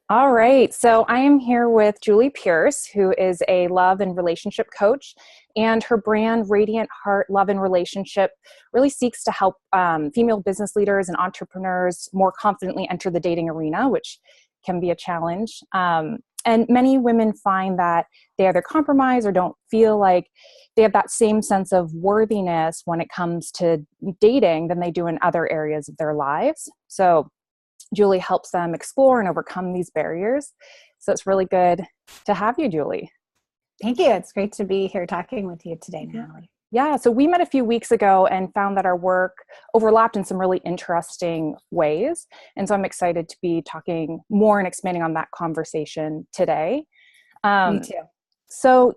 All right. So I am here with Julie Pierce, who is a love and relationship coach, and her brand Radiant Heart Love and Relationship really seeks to help female business leaders and entrepreneurs more confidently enter the dating arena, which can be a challenge. And many women find that they either compromise or don't feel like they have that same sense of worthiness when it comes to dating than they do in other areas of their lives. So Julie helps them explore and overcome these barriers. So it's really good to have you, Julie. Thank you. It's great to be here talking with you today, Natalie. Yeah, so we met a few weeks ago and found that our work overlapped in some really interesting ways. And so I'm excited to be talking more and expanding on that conversation today. Me too. So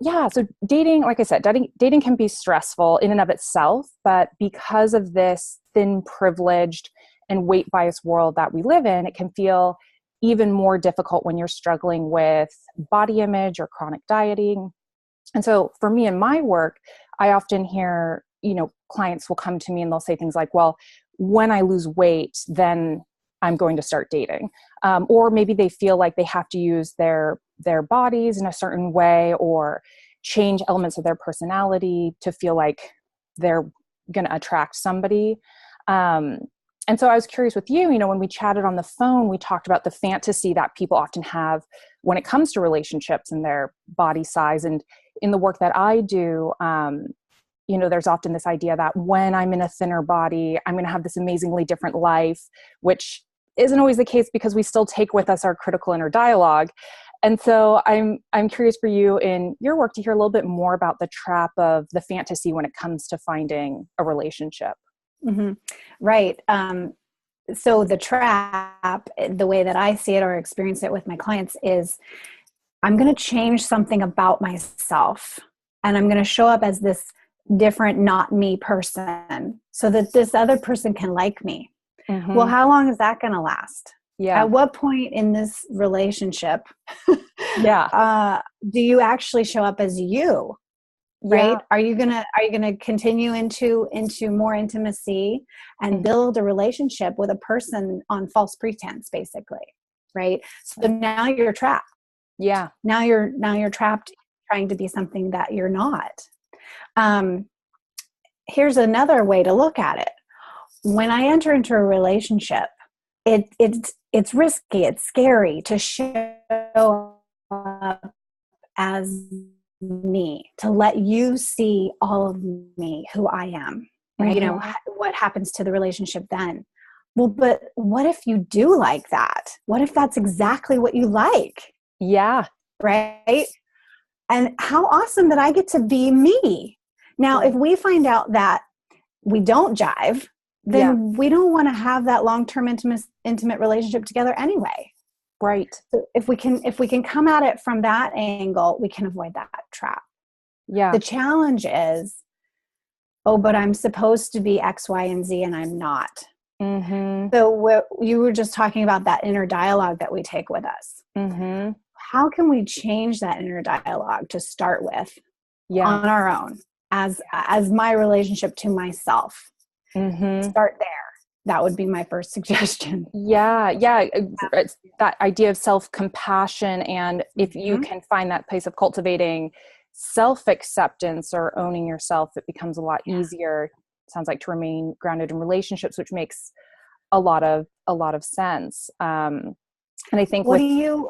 dating, like I said, dating can be stressful in and of itself, but because of this thin, privileged, and weight bias world that we live in, it can feel even more difficult when you're struggling with body image or chronic dieting. And so for me in my work, I often hear, clients will come to me and they'll say things like, well, when I lose weight, then I'm going to start dating. Or maybe they feel like they have to use their bodies in a certain way or change elements of their personality to feel like they're going to attract somebody. And so I was curious with you, when we chatted on the phone, we talked about the fantasy that people often have when it comes to relationships and their body size. And in the work that I do, there's often this idea that when I'm in a thinner body, I'm going to have this amazingly different life, which isn't always the case because we still take with us our critical inner dialogue. And so I'm curious for you in your work to hear a little bit more about the trap of the fantasy when it comes to finding a relationship. Mm-hmm. Right. So the trap, the way that I see it or experience it with my clients is I'm going to change something about myself and I'm going to show up as this different, not me person so that this other person can like me. Mm-hmm. Well, how long is that going to last? Yeah. At what point in this relationship do you actually show up as you? Right? Yeah. Are you gonna continue into more intimacy and build a relationship with a person on false pretense, basically? Right? So now you're trapped. Yeah. Now you're trapped trying to be something that you're not. Here's another way to look at it. When I enter into a relationship, it's risky, it's scary to show up as me, to let you see all of me, who I am, right? Mm-hmm. What happens to the relationship then? Well, but what if you do like that? What if that's exactly what you like? Yeah. Right? And how awesome that I get to be me. Now, if we find out that we don't jive, then we don't want to have that long-term intimate relationship together anyway. Right. So if we can come at it from that angle, we can avoid that trap. Yeah. The challenge is, but I'm supposed to be X, Y, and Z, and I'm not. Mm-hmm. So you were just talking about that inner dialogue that we take with us. Mm-hmm. How can we change that inner dialogue to start with on our own as my relationship to myself? Mm-hmm. Start there. That would be my first suggestion. Yeah. It's that idea of self-compassion. And if you can find that place of cultivating self-acceptance or owning yourself, it becomes a lot easier, sounds like, to remain grounded in relationships, which makes a lot of sense. And I think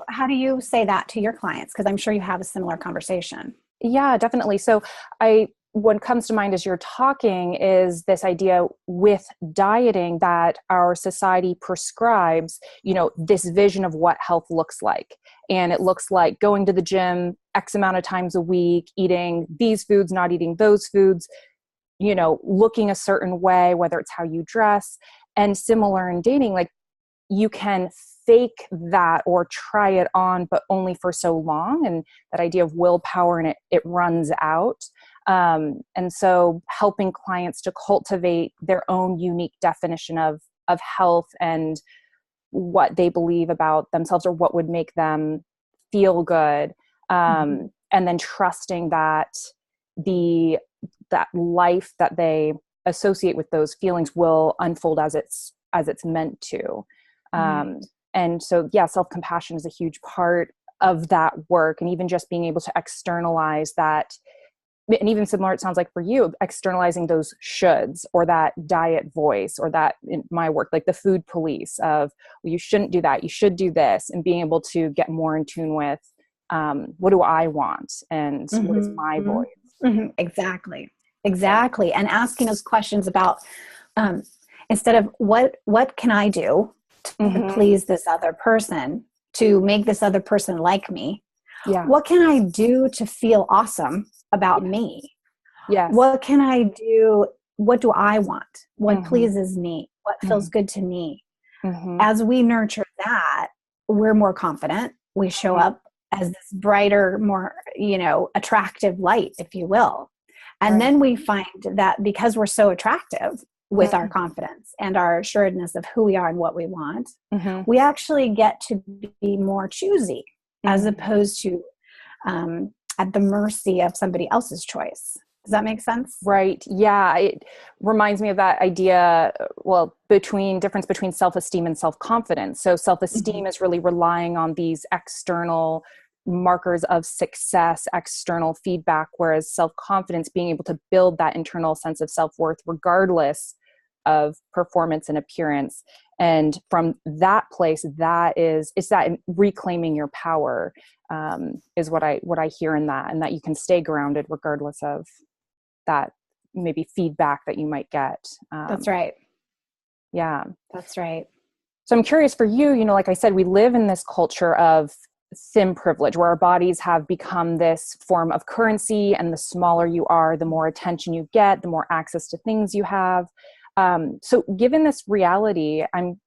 how do you say that to your clients? Because I'm sure you have a similar conversation. Yeah, definitely. So what comes to mind as you're talking is this idea with dieting that our society prescribes, this vision of what health looks like. And it looks like going to the gym X amount of times a week, eating these foods, not eating those foods, looking a certain way, whether it's how you dress. And similar in dating, like you can fake that or try it on, but only for so long. And that idea of willpower and it runs out. And so helping clients to cultivate their own unique definition of health and what they believe about themselves or what would make them feel good. And then trusting that that life that they associate with those feelings will unfold as it's meant to. And so, yeah, self-compassion is a huge part of that work. And even just being able to externalize that, and even similar, it sounds like for you, externalizing those shoulds, or that diet voice, or that, in my work, like the food police of, well, you shouldn't do that, you should do this, and being able to get more in tune with, what do I want, and what is my voice? Exactly. And asking those questions about, instead of what can I do to please this other person, to make this other person like me? Yeah. What can I do to feel awesome about me? Yes. What can I do? What do I want? What pleases me? What feels good to me? As we nurture that, we're more confident. We show up as this brighter, more, attractive light, if you will. And then we find that because we're so attractive with our confidence and our assuredness of who we are and what we want, we actually get to be more choosy, as opposed to at the mercy of somebody else's choice. Does that make sense? Right. Yeah. It reminds me of that idea, difference between self-esteem and self-confidence. So self-esteem is really relying on these external markers of success, external feedback, whereas self-confidence, being able to build that internal sense of self-worth regardless of performance and appearance. And from that place, it's that reclaiming your power, is what I hear in that, and that you can stay grounded regardless of that maybe feedback that you might get. That's right. Yeah. That's right. So I'm curious for you, like I said, we live in this culture of thin privilege, where our bodies have become this form of currency, and the smaller you are, the more attention you get, the more access to things you have. So given this reality, I'm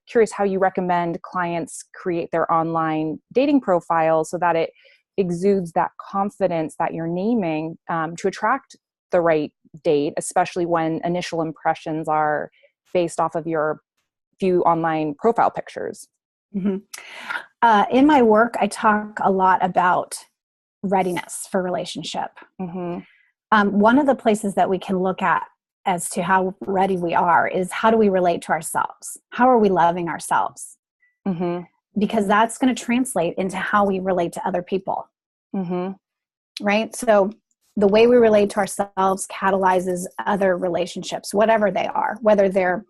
curious how you recommend clients create their online dating profile so that it exudes that confidence that you're naming, to attract the right date, especially when initial impressions are based off of your few online profile pictures. In my work, I talk a lot about readiness for relationship. One of the places that we can look at as to how ready we are is, how do we relate to ourselves? How are we loving ourselves? Because that's going to translate into how we relate to other people. Right? So the way we relate to ourselves catalyzes other relationships, whatever they are, whether they're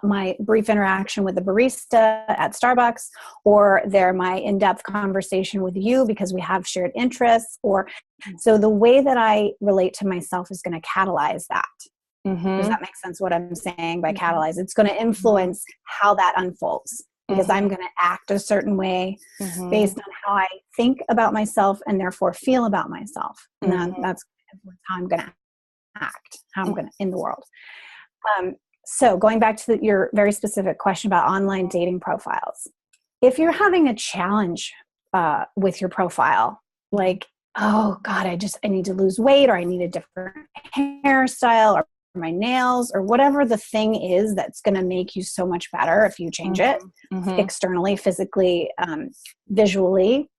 my brief interaction with the barista at Starbucks, or they're my in-depth conversation with you because we have shared interests, so the way that I relate to myself is going to catalyze that. Does that make sense what I'm saying by catalyze? It's going to influence how that unfolds, because I'm going to act a certain way based on how I think about myself and therefore feel about myself. And that's how I'm going to act, how I'm going to in the world. So going back to your very specific question about online dating profiles, if you're having a challenge with your profile, like, oh God, I need to lose weight, or I need a different hairstyle, or my nails, or whatever the thing is that's going to make you so much better if you change it externally, physically, visually,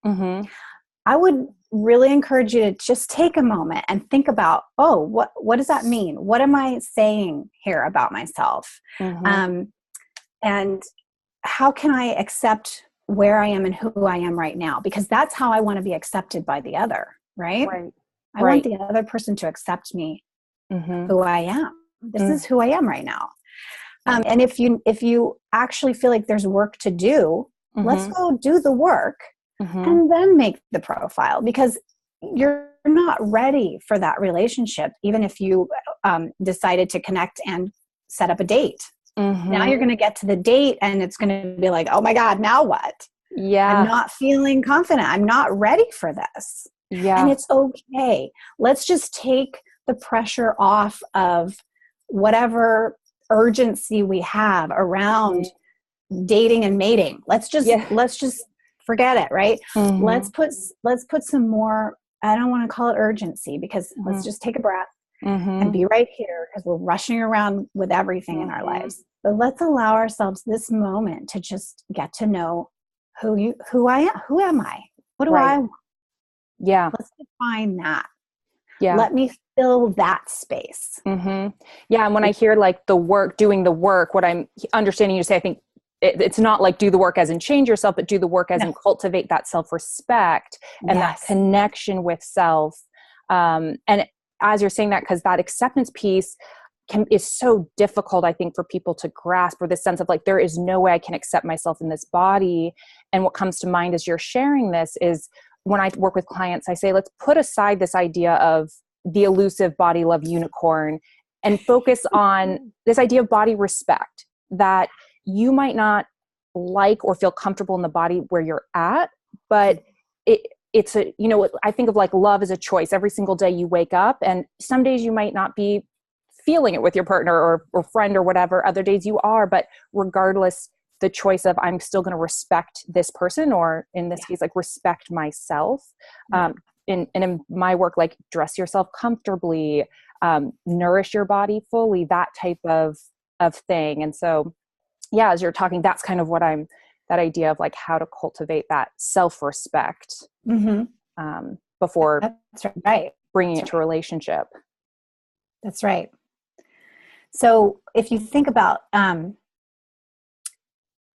I would really encourage you to just take a moment and think about, what does that mean? What am I saying here about myself? And how can I accept where I am and who I am right now? Because that's how I want to be accepted by the other, right? I want the other person to accept me, who I am. This is who I am right now. And if you actually feel like there's work to do, let's go do the work. And then make the profile, because you're not ready for that relationship, even if you decided to connect and set up a date. Now you're going to get to the date and it's going to be like, oh my God, now what? I'm not feeling confident. I'm not ready for this. And it's okay. Let's just take the pressure off of whatever urgency we have around dating and mating. Let's just forget it, right? Let's put some more, I don't want to call it urgency, because let's just take a breath and be right here, because we're rushing around with everything in our lives. But let's allow ourselves this moment to just get to know who I am. Who am I? What do I want? Let's define that. Let me fill that space. And when I hear like doing the work, what I'm understanding you say, I think it's not like do the work as in change yourself, but do the work as in cultivate that self-respect and that connection with self. And as you're saying that, because that acceptance piece is so difficult, I think, for people to grasp, or this sense of like, there is no way I can accept myself in this body. And what comes to mind as you're sharing this is when I work with clients, I say, let's put aside this idea of the elusive body love unicorn and focus on this idea of body respect, that you might not like or feel comfortable in the body where you're at, but it's a, you know, I think of like love as a choice. Every single day you wake up, and some days you might not be feeling it with your partner or friend or whatever. Other days you are, but regardless, the choice of I'm still going to respect this person, or in this case, like respect myself. In my work, like dress yourself comfortably, nourish your body fully, that type of thing. And so, yeah, as you're talking, that's kind of what that idea of like how to cultivate that self-respect before bringing it to a relationship. That's right. So if you think about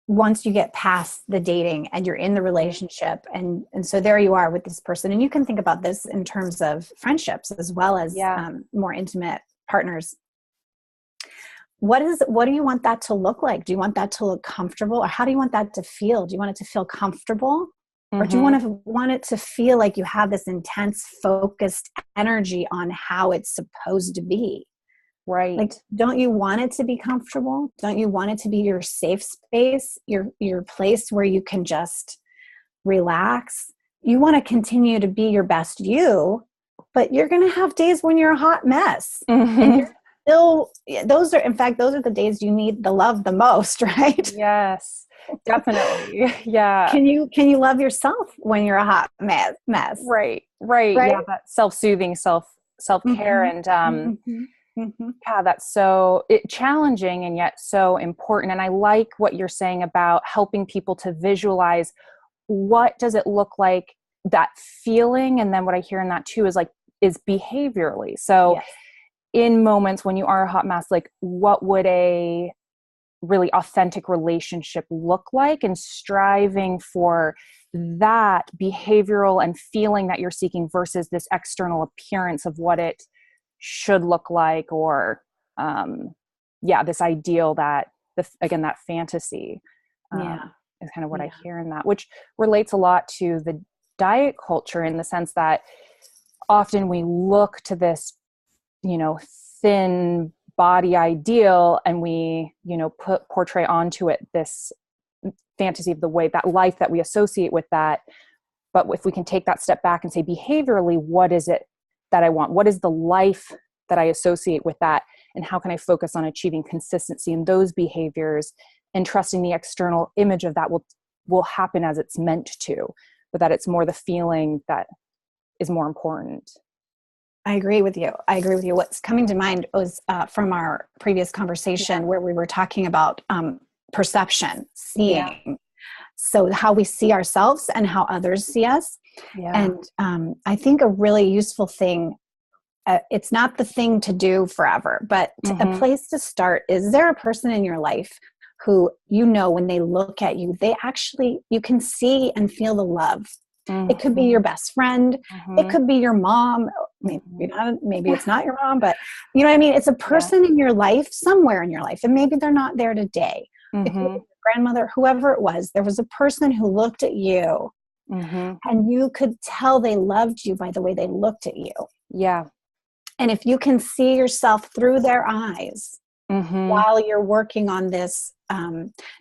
once you get past the dating and you're in the relationship, and so there you are with this person, and you can think about this in terms of friendships as well as more intimate partners. What do you want that to look like? Do you want that to look comfortable, or how do you want that to feel? Do you want it to feel comfortable, or do you want it to feel like you have this intense, focused energy on how it's supposed to be? Right. Like, don't you want it to be comfortable? Don't you want it to be your safe space, your place where you can just relax? You want to continue to be your best you, but you're going to have days when you're a hot mess. And you're still, those are the days you need the love the most, right? Yes, definitely. Yeah. Can you love yourself when you're a hot mess? Right. Yeah. That self-soothing, self-care. And, yeah, that's so challenging and yet so important. And I like what you're saying about helping people to visualize what does it look like, that feeling. And then what I hear in that too is behaviorally. So in moments when you are a hot mess, like what would a really authentic relationship look like, and striving for that behavioral and feeling that you're seeking versus this external appearance of what it should look like, or this ideal that that fantasy is kind of what I hear in that, which relates a lot to the diet culture, in the sense that often we look to this, thin body ideal, and we, portray onto it this fantasy of the way, that life that we associate with that. But if we can take that step back and say, behaviorally, what is it that I want? What is the life that I associate with that? And how can I focus on achieving consistency in those behaviors, and trusting the external image of that will happen as it's meant to, but that it's more the feeling that is more important. I agree with you. What's coming to mind was from our previous conversation where we were talking about perception, seeing. Yeah. So how we see ourselves and how others see us. Yeah. And I think a really useful thing, it's not the thing to do forever, but a place to start is, there a person in your life who, when they look at you, you can see and feel the love. It could be your best friend. It could be your mom. Maybe it's not your mom, but you know what I mean? It's a person in your life, somewhere in your life. And maybe they're not there today. If it was your grandmother, whoever it was, there was a person who looked at you and you could tell they loved you by the way they looked at you. Yeah. And if you can see yourself through their eyes while you're working on this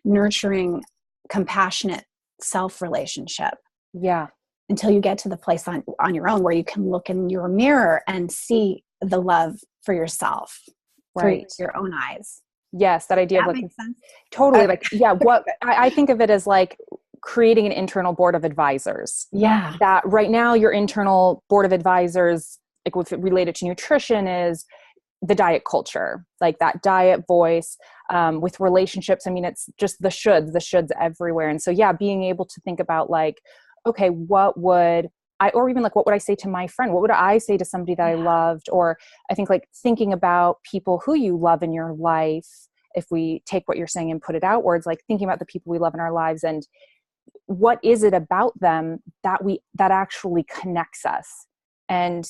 nurturing, compassionate self-relationship. Yeah. Until you get to the place on your own where you can look in your mirror and see the love for yourself through your own eyes. Yes. That idea of makes sense? Totally. What I think of it as like creating an internal board of advisors. Yeah. That right now your internal board of advisors, like with related to nutrition, is the diet culture, like that diet voice. With relationships, it's just the shoulds everywhere. And so, being able to think about like, okay, what would I say to my friend? What would I say to somebody that I loved? Or I think like thinking about people who you love in your life if we take what you're saying and put it outwards, like thinking about the people we love in our lives and what is it about them that actually connects us. And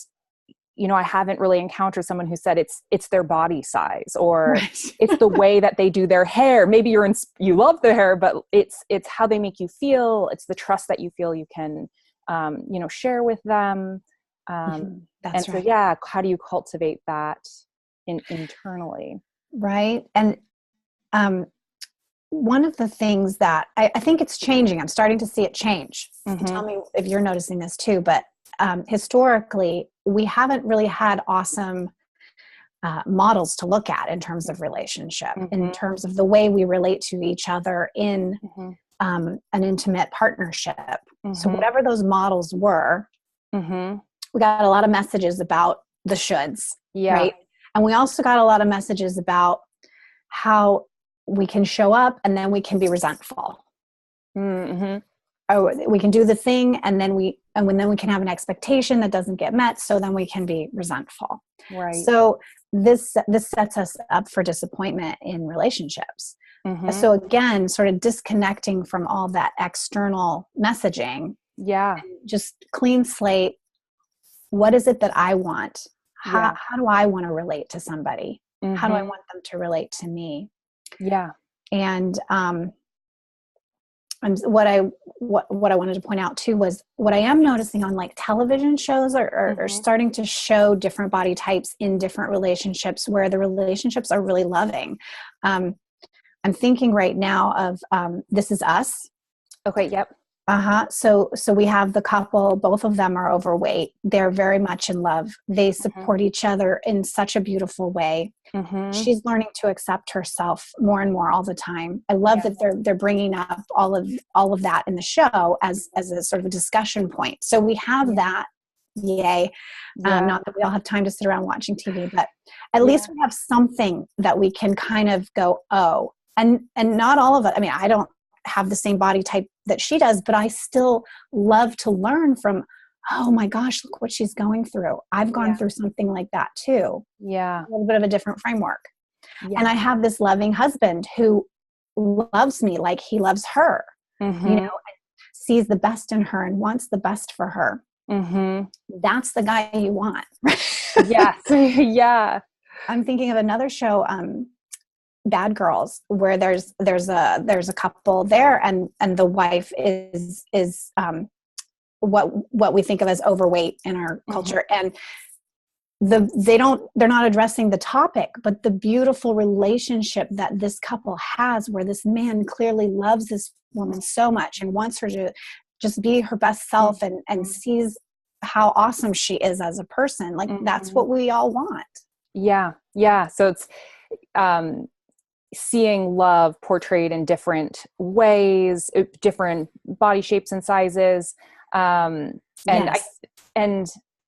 I haven't really encountered someone who said it's their body size, or Right. it's the way that they do their hair. Maybe you love their hair, but it's how they make you feel. It's the trust that you feel you can, share with them. That's and so, right. yeah, how do you cultivate that internally? Right. And one of the things that I think it's changing, I'm starting to see it change. Mm-hmm. Tell me if you're noticing this too, but historically, we haven't really had awesome models to look at in terms of relationship, Mm-hmm. in terms of the way we relate to each other in Mm-hmm. An intimate partnership. Mm-hmm. So whatever those models were, Mm-hmm. we got a lot of messages about the shoulds, Yeah. right? And we also got a lot of messages about how we can show up and then we can be resentful. Mm-hmm. Oh, we can do the thing and then we can have an expectation that doesn't get met, so then we can be resentful. Right. So this sets us up for disappointment in relationships. Mm-hmm. So again, sort of disconnecting from all that external messaging. Yeah. Just clean slate. What is it that I want? How do I want to relate to somebody? Mm-hmm. How do I want them to relate to me? Yeah. And what I wanted to point out too was what I am noticing on like television shows are starting to show different body types in different relationships where the relationships are really loving. I'm thinking right now of This Is Us. Okay. Yep. So we have the couple, both of them are overweight. They're very much in love. They support each other in such a beautiful way. Mm-hmm. She's learning to accept herself more and more all the time. I love that they're bringing up all of that in the show as a sort of a discussion point. So we have that. Yay. Not that we all have time to sit around watching TV, but at least we have something that we can kind of go, oh, and not all of it. I mean, I don't have the same body type that she does, but I still love to learn from, oh my gosh, look what she's going through. I've gone through something like that too. Yeah. A little bit of a different framework. Yeah. And I have this loving husband who loves me like he loves her, sees the best in her and wants the best for her. Mm-hmm. That's the guy you want. Yes. Yeah. I'm thinking of another show, Bad Girls, where there's a couple there and the wife is what we think of as overweight in our culture, and they're not addressing the topic, but the beautiful relationship that this couple has, where this man clearly loves this woman so much and wants her to just be her best self and sees how awesome she is as a person. Like that's what we all want. Yeah. Yeah. So it's seeing love portrayed in different ways, different body shapes and sizes. And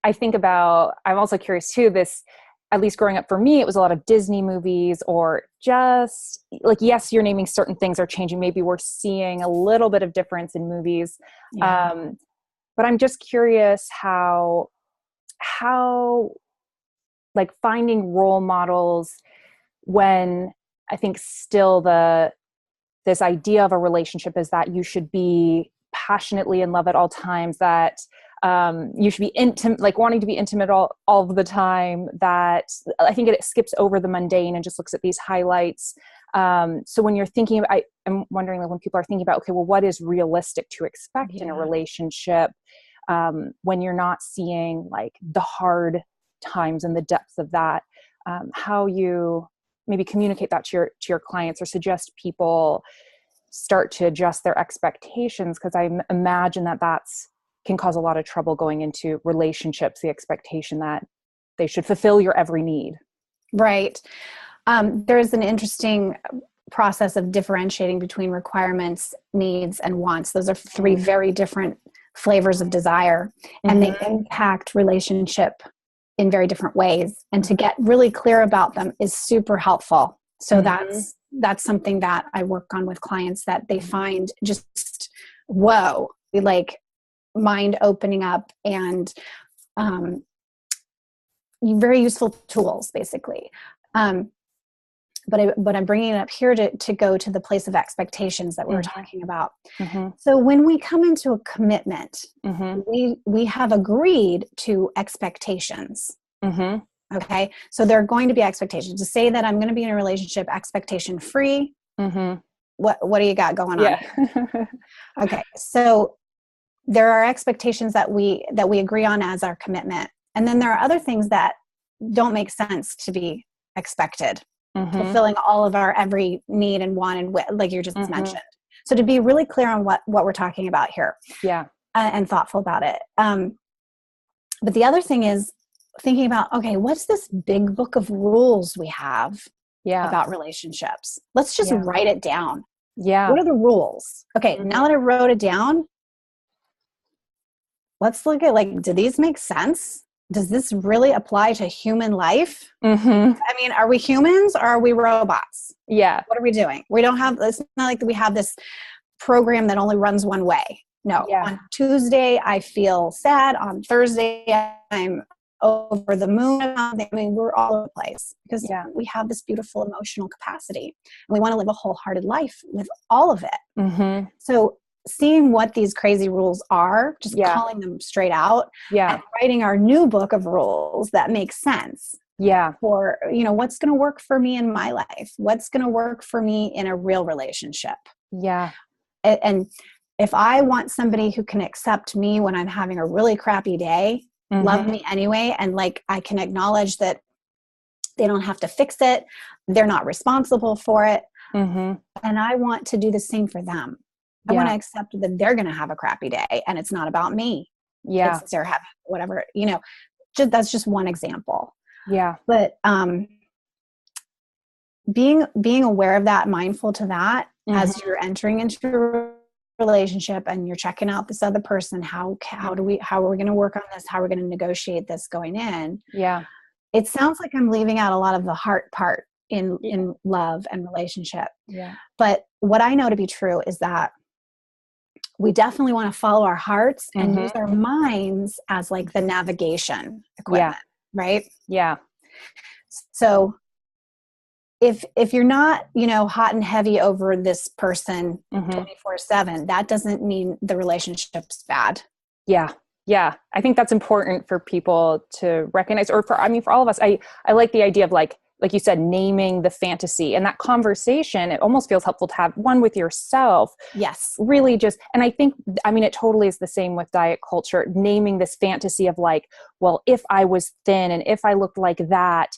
I think about, I'm also curious too, this, at least growing up for me, it was a lot of Disney movies, or just like, yes, you're naming certain things are changing. Maybe we're seeing a little bit of difference in movies. Yeah. But I'm just curious how like finding role models when I think still this idea of a relationship is that you should be passionately in love at all times, that you should be intimate, like wanting to be intimate all of the time, that I think it skips over the mundane and just looks at these highlights. So when you're thinking, I'm wondering, like, when people are thinking about, okay, well, what is realistic to expect in a relationship, when you're not seeing like the hard times and the depths of that, how you maybe communicate that to your clients, or suggest people start to adjust their expectations, because I imagine that's can cause a lot of trouble going into relationships, the expectation that they should fulfill your every need. Right. There's an interesting process of differentiating between requirements, needs, and wants. Those are three very different flavors of desire, and they impact relationship in very different ways. And to get really clear about them is super helpful. So that's something that I work on with clients, that they find just, whoa, like mind opening up, and very useful tools, basically. but I'm bringing it up here to go to the place of expectations that we were talking about. Mm-hmm. So when we come into a commitment, Mm-hmm. we have agreed to expectations. Mm-hmm. Okay. So there are going to be expectations. To say that I'm going to be in a relationship expectation free, Mm-hmm. what do you got going on? Yeah. Okay. So there are expectations that we agree on as our commitment. And then there are other things that don't make sense to be expected, fulfilling all of our every need and want, and like you just mentioned. So to be really clear on what we're talking about here, Yeah. And thoughtful about it. But the other thing is thinking about, okay, what's this big book of rules we have about relationships? Let's just write it down. Yeah. What are the rules? Okay, now that I wrote it down, let's look at, like, do these make sense? Does this really apply to human life? I mean, are we humans or are we robots? Yeah. What are we doing? We don't have, it's not like we have this program that only runs one way. No, on Tuesday, I feel sad. On Thursday, I'm over the moon. I mean, we're all over the place because we have this beautiful emotional capacity. And we want to live a wholehearted life with all of it. So seeing what these crazy rules are, just calling them straight out, and writing our new book of rules that makes sense. For, what's going to work for me in my life? What's going to work for me in a real relationship? And if I want somebody who can accept me when I'm having a really crappy day, love me anyway, and like I can acknowledge that they don't have to fix it, they're not responsible for it, and I want to do the same for them. I want to accept that they're going to have a crappy day, and it's not about me. It's they're having whatever, that's just one example. But being aware of that, mindful to that, as you're entering into a relationship and you're checking out this other person, how are we going to work on this? How are we going to negotiate this going in? It sounds like I'm leaving out a lot of the heart part in love and relationship. But what I know to be true is that we definitely want to follow our hearts and use our minds as like the navigation equipment, right? So if you're not, hot and heavy over this person 24/7, that doesn't mean the relationship's bad. Yeah. I think that's important for people to recognize, or for all of us. I like the idea of like you said, naming the fantasy, and that conversation, it almost feels helpful to have one with yourself. Really just, and I think, it totally is the same with diet culture, naming this fantasy of like, well, if I was thin and if I looked like that,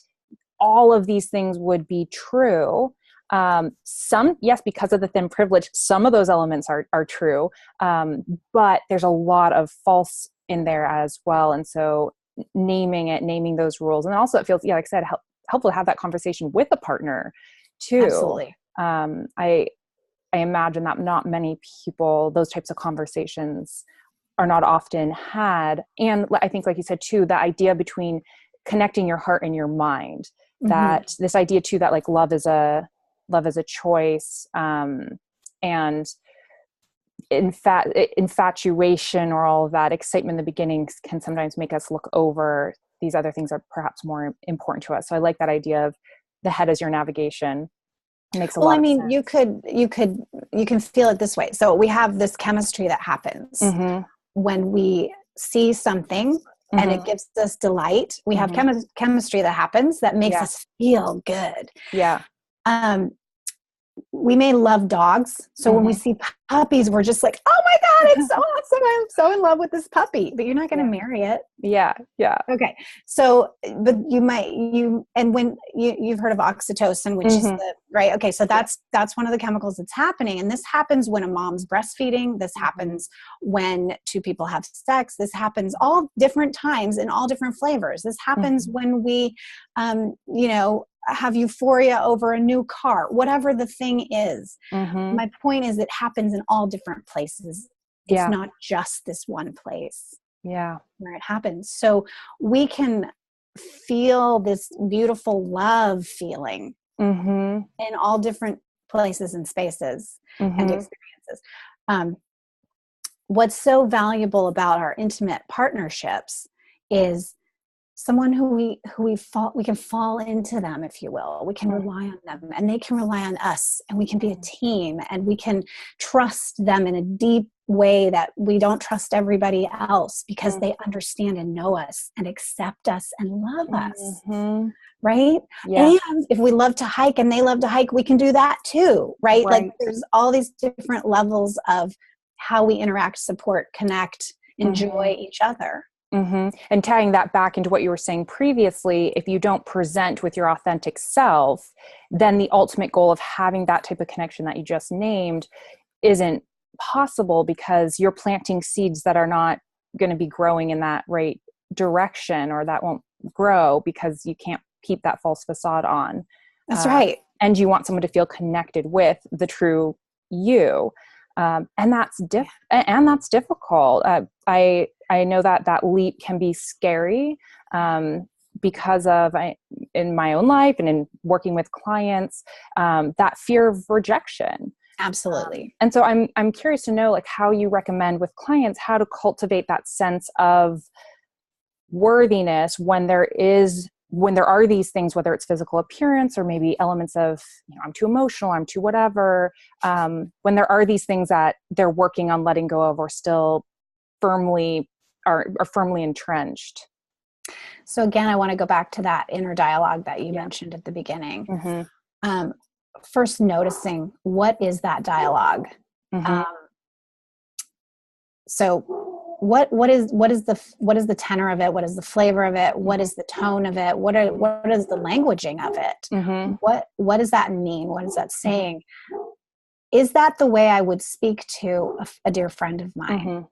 all of these things would be true. Yes, because of the thin privilege, some of those elements are true. But there's a lot of false in there as well. And so naming those rules. And also it feels, like I said, helpful to have that conversation with a partner too. Absolutely. I imagine that not many people, those types of conversations are not often had. And I think, like you said too, the idea between connecting your heart and your mind, that this idea too, that like love is a choice, and infatuation or all of that excitement in the beginning can sometimes make us look over these other things that are perhaps more important to us. So I like that idea of the head as your navigation. It makes a lot of sense. You can feel it this way. So we have this chemistry that happens when we see something and it gives us delight. We have chemistry that happens that makes us feel good. We may love dogs. So when we see puppies, we're just like, oh my God, it's so awesome. I'm so in love with this puppy, but you're not going to marry it. Okay. So, but and when you've heard of oxytocin, which is right. Okay. So that's one of the chemicals that's happening. And this happens when a mom's breastfeeding. This happens when two people have sex. This happens all different times in all different flavors. This happens when we, have euphoria over a new car, whatever the thing is. My point is it happens in all different places. It's not just this one place where it happens. So we can feel this beautiful love feeling in all different places and spaces and experiences. What's so valuable about our intimate partnerships is someone we can fall into them, if you will. We can rely on them, and they can rely on us, and we can be a team, and we can trust them in a deep way that we don't trust everybody else, because they understand and know us and accept us and love us. Right? Yeah. And if we love to hike and they love to hike, we can do that too, right? Like there's all these different levels of how we interact, support, connect, enjoy each other. And tying that back into what you were saying previously, if you don't present with your authentic self, then the ultimate goal of having that type of connection that you just named isn't possible, because you're planting seeds that are not going to be growing in that right direction, or that won't grow because you can't keep that false facade on. That's right. And you want someone to feel connected with the true you. And that's difficult. I know that leap can be scary, because of in my own life and in working with clients, that fear of rejection. Absolutely. And so I'm curious to know, like, how you recommend with clients how to cultivate that sense of worthiness when there are these things, whether it's physical appearance or maybe elements of, I'm too emotional, I'm too whatever, when there are these things that they're working on letting go of, or still firmly are firmly entrenched. So again, I want to go back to that inner dialogue that you mentioned at the beginning. First, noticing, what is that dialogue? So what is the tenor of it? What is the flavor of it? What is the tone of it? What is the languaging of it? What does that mean? What is that saying? Is that the way I would speak to a dear friend of mine?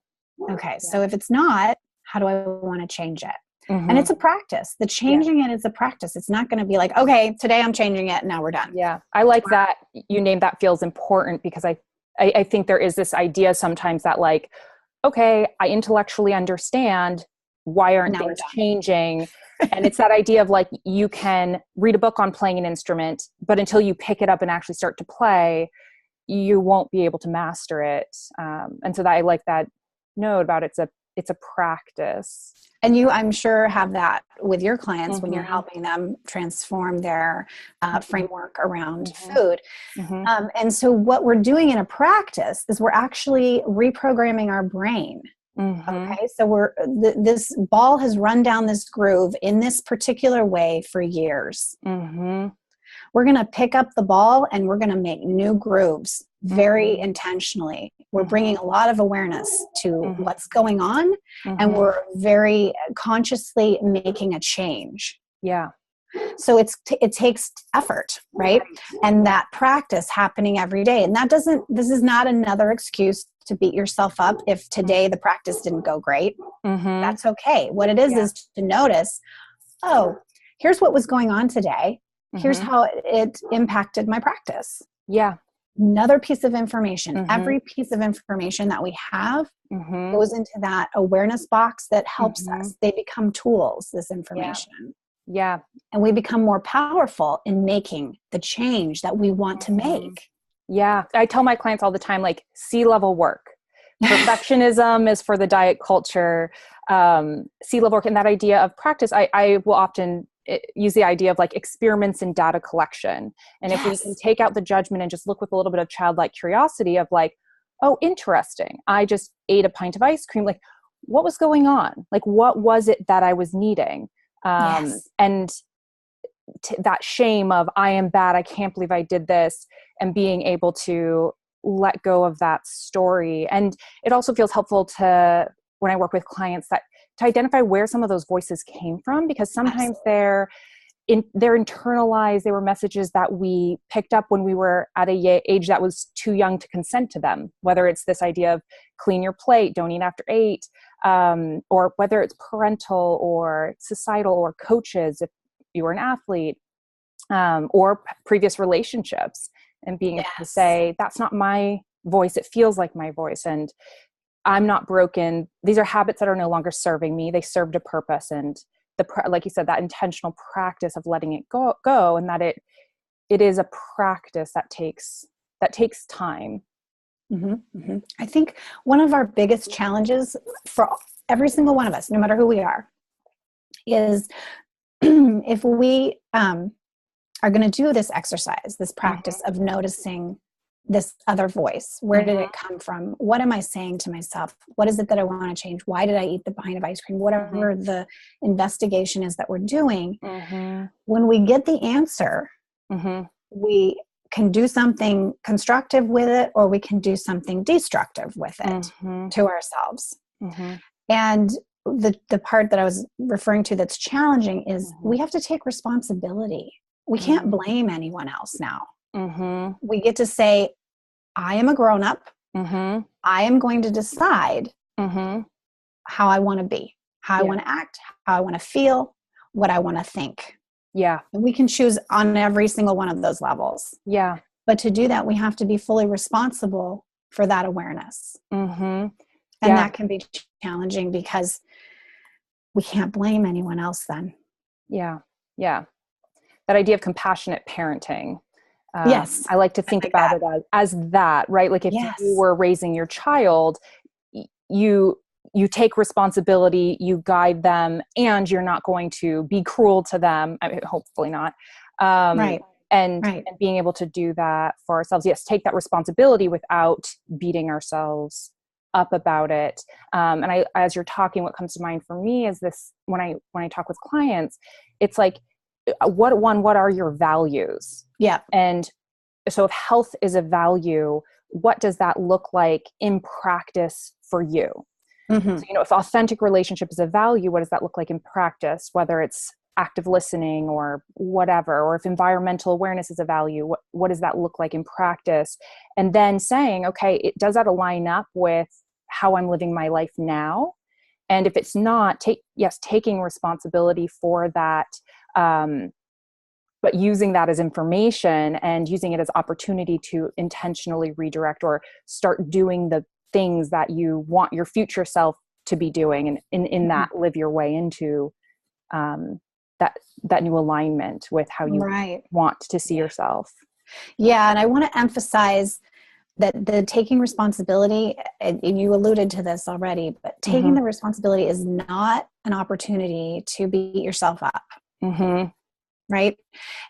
Okay. So if it's not, how do I want to change it? And it's a practice. The changing it is a practice. It's not going to be like, okay, today I'm changing it, now we're done. Yeah. I like that you named that, feels important, because I think there is this idea sometimes that, like, okay, I intellectually understand, why aren't things changing? And it's that idea of, like, you can read a book on playing an instrument, but until you pick it up and actually start to play, you won't be able to master it. And so I like that note about it's a practice. And you, I'm sure, have that with your clients when you're helping them transform their framework around food. And so what we're doing in a practice is we're actually reprogramming our brain. Okay, so this ball has run down this groove in this particular way for years. We're going to pick up the ball and we're going to make new grooves very intentionally. We're bringing a lot of awareness to what's going on, and we're very consciously making a change. Yeah. So it takes effort, right? And that practice happening every day. And this is not another excuse to beat yourself up if today the practice didn't go great. That's okay. What it is to notice, oh, here's what was going on today. Here's how it impacted my practice. Yeah. Another piece of information. Every piece of information that we have goes into that awareness box that helps us. They become tools, this information. Yeah. And we become more powerful in making the change that we want to make. Yeah. I tell my clients all the time, like, C-level work. Perfectionism is for the diet culture. C-level work, and that idea of practice, I will often use the idea of, like, experiments in data collection. And if we can take out the judgment and just look with a little bit of childlike curiosity of, like, oh, interesting, I just ate a pint of ice cream. Like, what was going on? Like, what was it that I was needing? And that shame of, I am bad, I can't believe I did this, and being able to let go of that story. And it also feels helpful to, when I work with clients, that to identify where some of those voices came from, because sometimes they're internalized. They were messages that we picked up when we were at a age that was too young to consent to them, whether it's this idea of clean your plate, don't eat after 8, or whether it's parental or societal or coaches, if you were an athlete, or previous relationships, and being able to say, that's not my voice. It feels like my voice, and I'm not broken. These are habits that are no longer serving me. They served a purpose. And like you said, that intentional practice of letting it go, and that it is a practice that takes time. I think one of our biggest challenges for every single one of us, no matter who we are, is if we are going to do this exercise, this practice of noticing this other voice, where did it come from? What am I saying to myself? What is it that I want to change? Why did I eat the pint of ice cream? Whatever the investigation is that we're doing, when we get the answer, we can do something constructive with it, or we can do something destructive with it to ourselves. And the part that I was referring to that's challenging is we have to take responsibility. We can't blame anyone else now. We get to say, I am a grown-up. I am going to decide how I want to be, how I want to act, how I want to feel, what I want to think. Yeah. And we can choose on every single one of those levels. Yeah. But to do that, we have to be fully responsible for that awareness. And that can be challenging because we can't blame anyone else then. Yeah. Yeah. That idea of compassionate parenting. Yes. I like to think about it as that, right? Like if you were raising your child, you take responsibility, you guide them, and you're not going to be cruel to them. I mean, hopefully not. Right. And being able to do that for ourselves. Yes. Take that responsibility without beating ourselves up about it. And as you're talking, what comes to mind for me is this, when I talk with clients, it's like, what are your values? Yeah. And so if health is a value, what does that look like in practice for you? So, if authentic relationship is a value, what does that look like in practice? Whether it's active listening or whatever, or if environmental awareness is a value, what does that look like in practice? And then saying, okay, does that align up with how I'm living my life now? And if it's not, taking responsibility for that, but using that as information and using it as opportunity to intentionally redirect or start doing the things that you want your future self to be doing, and in that live your way into that new alignment with how you want to see yourself. Yeah. And I want to emphasize that the taking responsibility, and you alluded to this already, but taking the responsibility is not an opportunity to beat yourself up. Right?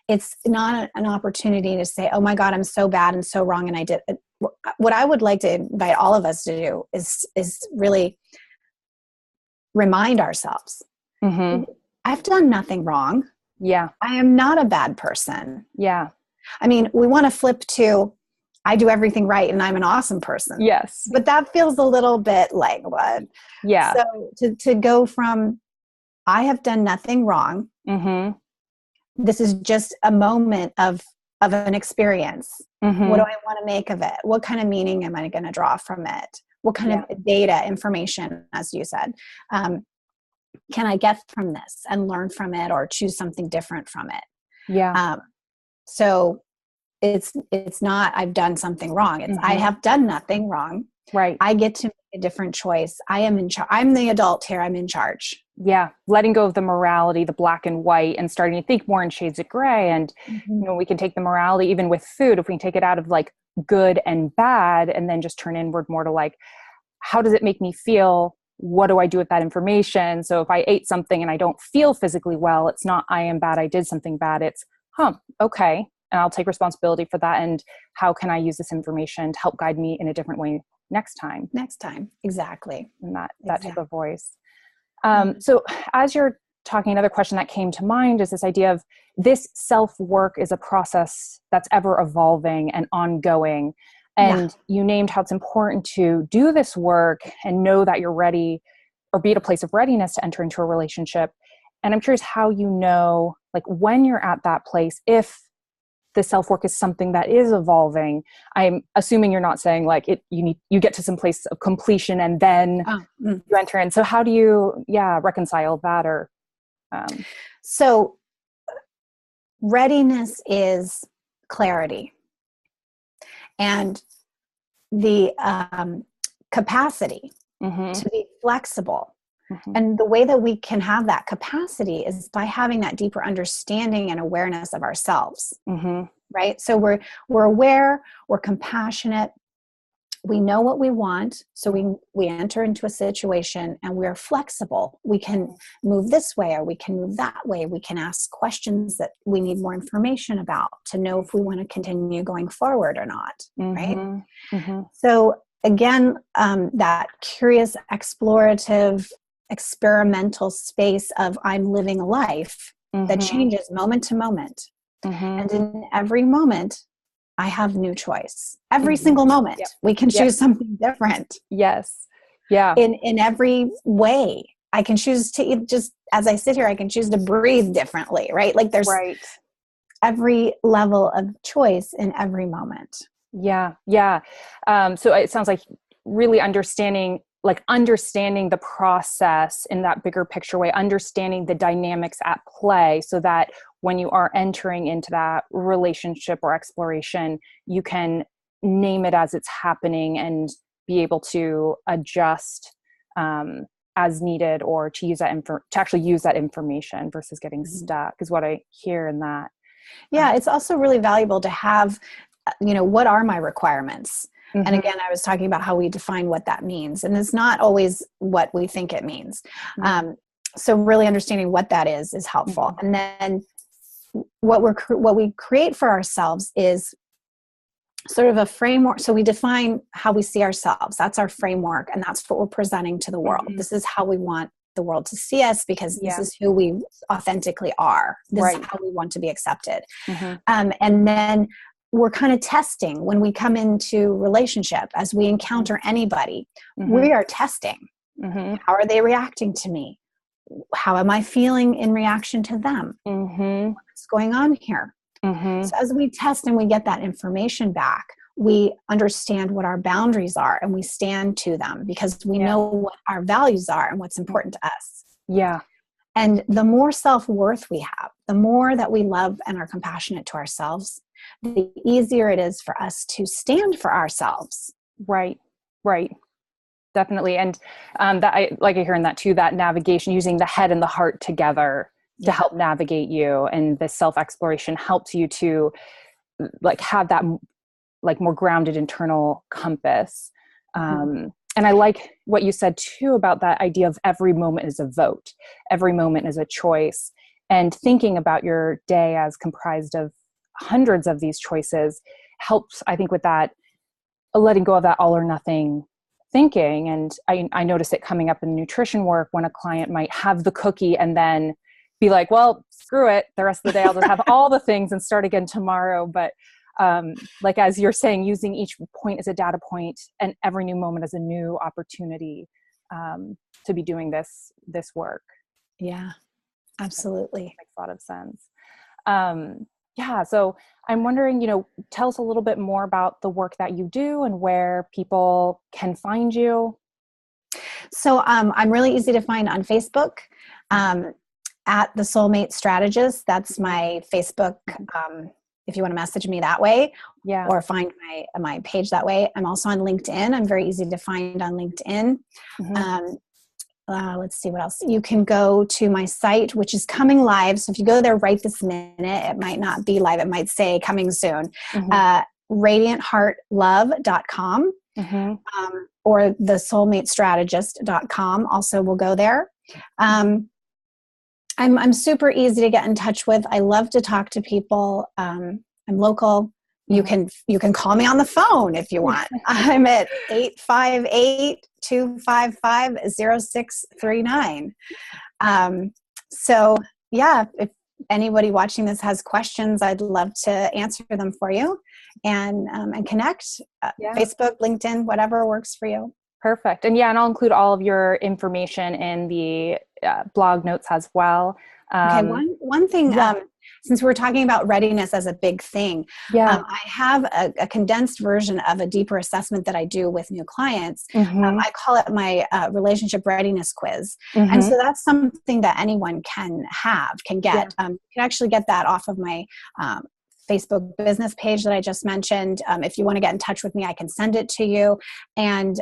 It's not an opportunity to say, oh my God, I'm so bad and so wrong. And I did it. What I would like to invite all of us to do is really remind ourselves, I've done nothing wrong. Yeah. I am not a bad person. Yeah. I mean, we want to flip to, I do everything right and I'm an awesome person. Yes. But that feels a little bit like what? Yeah. So to go from, I have done nothing wrong. This is just a moment of an experience. What do I want to make of it? What kind of meaning am I going to draw from it? What kind of data, information, as you said, can I get from this and learn from it, or choose something different from it? Yeah. So it's not, I've done something wrong. It's, I have done nothing wrong. Right. I get to make a different choice. I am in charge. I'm the adult here. I'm in charge. Yeah. Letting go of the morality, the black and white, and starting to think more in shades of gray. And, we can take the morality, even with food, if we can take it out of like good and bad, and then just turn inward more to like, how does it make me feel? What do I do with that information? So if I ate something and I don't feel physically well, it's not, I am bad, I did something bad. It's, okay. And I'll take responsibility for that. And how can I use this information to help guide me in a different way next time? Exactly. And that type of voice. So as you're talking, another question that came to mind is this idea of this self-work is a process that's ever evolving and ongoing. And you named how it's important to do this work and know that you're ready, or be at a place of readiness to enter into a relationship. And I'm curious how you know, like when you're at that place, if the self-work is something that is evolving. I'm assuming you're not saying like you get to some place of completion and then you enter in. So how do you, reconcile that? Or So readiness is clarity, and the capacity to be flexible. And the way that we can have that capacity is by having that deeper understanding and awareness of ourselves, right? So we're aware, we're compassionate, we know what we want, so we enter into a situation and we're flexible. We can move this way or we can move that way. We can ask questions that we need more information about to know if we want to continue going forward or not, right? Mm-hmm. So again, that curious, explorative, experimental space of I'm living a life that changes moment to moment. And in every moment, I have new choice. Every single moment, we can choose something different. Yes. Yeah. In every way, I can choose to just, as I sit here, I can choose to breathe differently, right? Like there's every level of choice in every moment. Yeah. Yeah. So it sounds like really understanding the process in that bigger picture way, understanding the dynamics at play so that when you are entering into that relationship or exploration, you can name it as it's happening and be able to adjust as needed, or to use that to actually use that information versus getting stuck is what I hear in that. Yeah. It's also really valuable to have, what are my requirements? And again, I was talking about how we define what that means. And it's not always what we think it means. So really understanding what that is helpful. And then what we create for ourselves is sort of a framework. So we define how we see ourselves. That's our framework. And that's what we're presenting to the world. This is how we want the world to see us, because this is who we authentically are. This is how we want to be accepted. And then we're kind of testing when we come into relationship, as we encounter anybody, we are testing. How are they reacting to me? How am I feeling in reaction to them? What's going on here? So as we test and we get that information back, we understand what our boundaries are and we stand to them, because we know what our values are and what's important to us. Yeah. And the more self-worth we have, the more that we love and are compassionate to ourselves, the easier it is for us to stand for ourselves. Right. Definitely. And that I like hearing that too, that navigation, using the head and the heart together to help navigate you. And the self-exploration helps you to have that more grounded internal compass. And I like what you said too about that idea of every moment is a vote. Every moment is a choice. And thinking about your day as comprised of hundreds of these choices helps, I think, with that, letting go of that all or nothing thinking. And I notice it coming up in nutrition work when a client might have the cookie and then be like, well, screw it, the rest of the day I'll just have all the things and start again tomorrow. But as you're saying, using each point as a data point and every new moment as a new opportunity to be doing this work. Yeah, absolutely. That makes a lot of sense. So I'm wondering, tell us a little bit more about the work that you do and where people can find you. So I'm really easy to find on Facebook at The Soulmate Strategist. That's my Facebook. If you want to message me that way, or find my page that way. I'm also on LinkedIn. I'm very easy to find on LinkedIn. Let's see what else. You can go to my site, which is coming live. So if you go there right this minute, it might not be live. It might say coming soon. radiantheartlove.com or thesoulmatestrategist.com also will go there. I'm super easy to get in touch with. I love to talk to people. I'm local. You can call me on the phone if you want. I'm at 858-255-0639. So if anybody watching this has questions, I'd love to answer them for you and connect. Facebook, LinkedIn, whatever works for you. Perfect. And I'll include all of your information in the blog notes as well. Okay. One thing, since we're talking about readiness as a big thing, I have a condensed version of a deeper assessment that I do with new clients. I call it my relationship readiness quiz. And so that's something that anyone can get. You can actually get that off of my Facebook business page that I just mentioned. If you want to get in touch with me, I can send it to you. And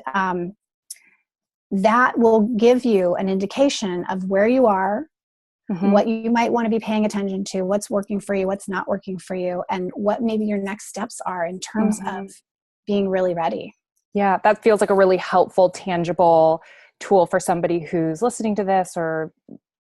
that will give you an indication of where you are, what you might want to be paying attention to, what's working for you, what's not working for you, and what maybe your next steps are in terms of being really ready. Yeah, that feels like a really helpful, tangible tool for somebody who's listening to this, or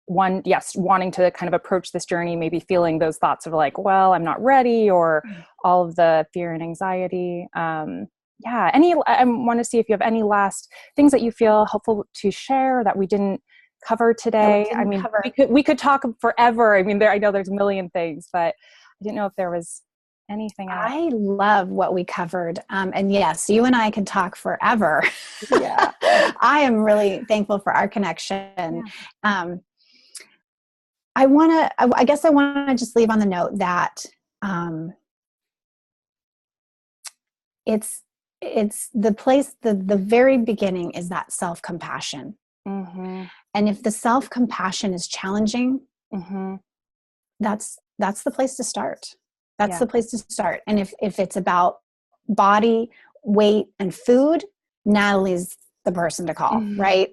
wanting to kind of approach this journey, maybe feeling those thoughts of like, well, I'm not ready, or all of the fear and anxiety. I want to see if you have any last things that you feel helpful to share that we didn't cover today. I mean, we could talk forever. I mean, I know there's a million things, but I didn't know if there was anything else. I love what we covered. And yes, you and I can talk forever. Yeah. I am really thankful for our connection. Yeah. I guess I want to just leave on the note that it's the place, the very beginning is that self-compassion. Mm-hmm. And if the self-compassion is challenging, mm-hmm. that's the place to start. That's the place to start. And if it's about body, weight, and food, Natalie's the person to call, mm-hmm. right?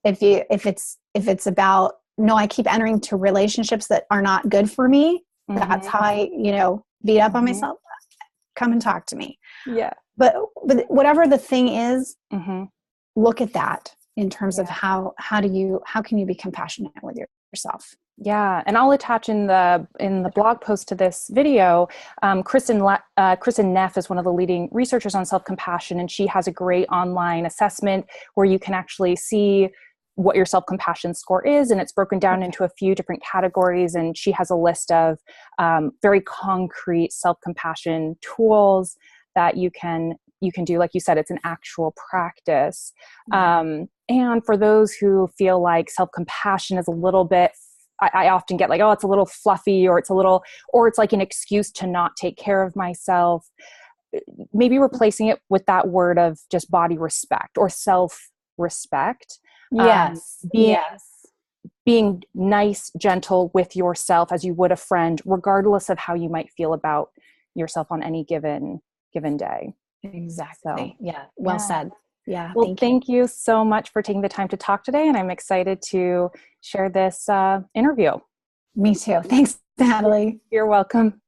If it's about, no, I keep entering to relationships that are not good for me, mm-hmm. that's how I, beat up mm-hmm. on myself, come and talk to me. Yeah. But whatever the thing is, mm-hmm. look at that in terms of how can you be compassionate with yourself. Yeah, and I'll attach in the blog post to this video, Kristen Neff is one of the leading researchers on self-compassion, and she has a great online assessment where you can actually see what your self-compassion score is, and it's broken down into a few different categories, and she has a list of very concrete self-compassion tools that you can do. Like you said, it's an actual practice. Mm-hmm. And for those who feel like self-compassion is a little bit, I often get like, oh, it's a little fluffy, or it's like an excuse to not take care of myself. Maybe replacing it with that word of just body respect or self-respect. Yes. Being nice, gentle with yourself as you would a friend, regardless of how you might feel about yourself on any given day. Exactly. So, well said. Yeah. Well, thank you so much for taking the time to talk today. And I'm excited to share this interview. Me too. Thanks, Natalie. You're welcome.